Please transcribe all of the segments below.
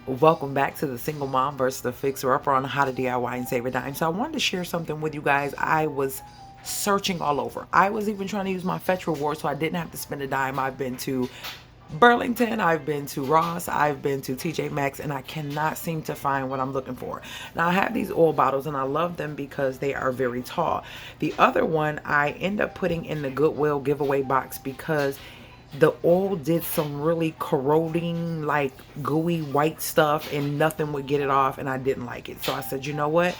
Welcome back to the single mom versus the fixer upper on how to DIY and save a dime. So I wanted to share something with you guys. I was searching all over. I was even trying to use my Fetch reward so I didn't have to spend a dime. I've been to Burlington, I've been to Ross, I've been to TJ Maxx, and I cannot seem to find what I'm looking for. Now I have these oil bottles and I love them because they are very tall. The other one I end up putting in the Goodwill giveaway box because the oil did some really corroding, like gooey white stuff, and nothing would get it off, and I didn't like it. So I said, you know what?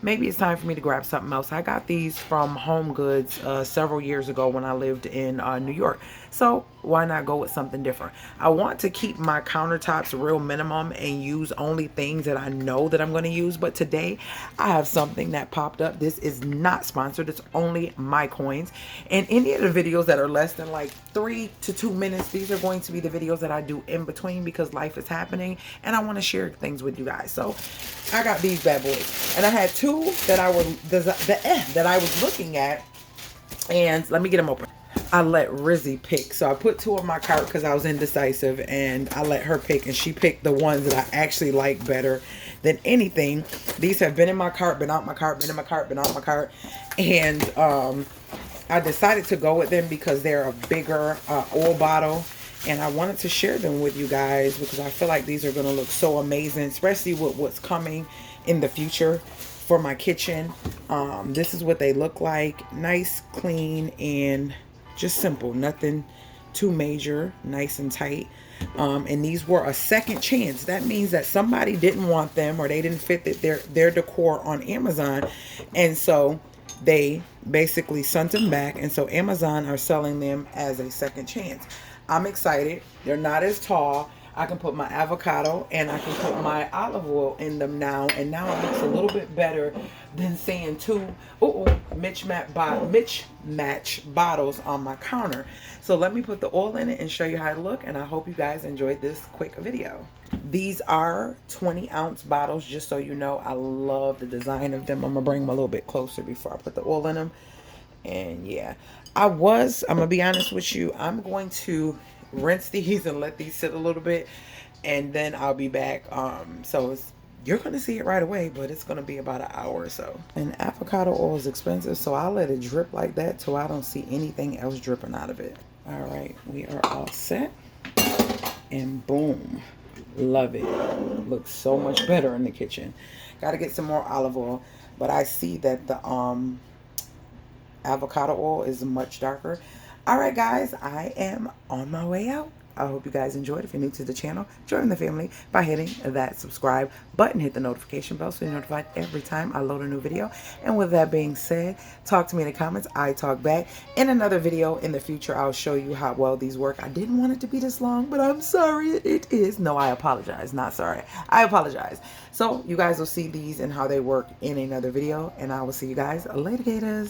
Maybe it's time for me to grab something else. I got these from Home Goods several years ago when I lived in New York. So why not go with something different? I want to keep my countertops real minimum and use only things that I know that I'm going to use. But today I have something that popped up. This is not sponsored. It's only my coins. And any of the videos that are less than like 3 to 2 minutes, these are going to be the videos that I do in between because life is happening and I want to share things with you guys. So I got these bad boys, and I had two that I was looking at, and let me get them open. I let Rizzy pick. So I put two in my cart because I was indecisive, and I let her pick, and she picked the ones that I actually like better than anything. These have been in my cart, been out my cart, been in my cart, been out my cart. And I decided to go with them because they're a bigger oil bottle. And I wanted to share them with you guys because I feel like these are going to look so amazing, especially with what's coming in the future for my kitchen. This is what they look like. Nice, clean, and just simple. Nothing too major. Nice and tight. And these were a second chance. That means that somebody didn't want them or they didn't fit their decor on Amazon. And so they basically sent them back. And so Amazon are selling them as a second chance. I'm excited. They're not as tall. I can put my avocado and I can put my olive oil in them now. And now it looks a little bit better than seeing two mismatch bottles on my counter. So let me put the oil in it and show you how it look. And I hope you guys enjoyed this quick video. These are 20-ounce bottles, just so you know. I love the design of them. I'm going to bring them a little bit closer before I put the oil in them. And yeah, I'm gonna be honest with you, I'm going to rinse these and let these sit a little bit, and then I'll be back. You're gonna see it right away, but it's gonna be about an hour or so. And avocado oil is expensive, so I'll let it drip like that till I don't see anything else dripping out of it. All right, we are all set, and boom, love it. Looks so much better in the kitchen. Got to get some more olive oil, but I see that the avocado oil is much darker. All right, guys, I am on my way out. I hope you guys enjoyed. If you're new to the channel, join the family by hitting that subscribe button. Hit the notification bell so you're notified every time I load a new video. And with that being said, talk to me in the comments. I talk back. In another video in the future, I'll show you how well these work. I didn't want it to be this long, but I'm sorry it is. No, I apologize. Not sorry. I apologize. So you guys will see these and how they work in another video. And I will see you guys later, gators.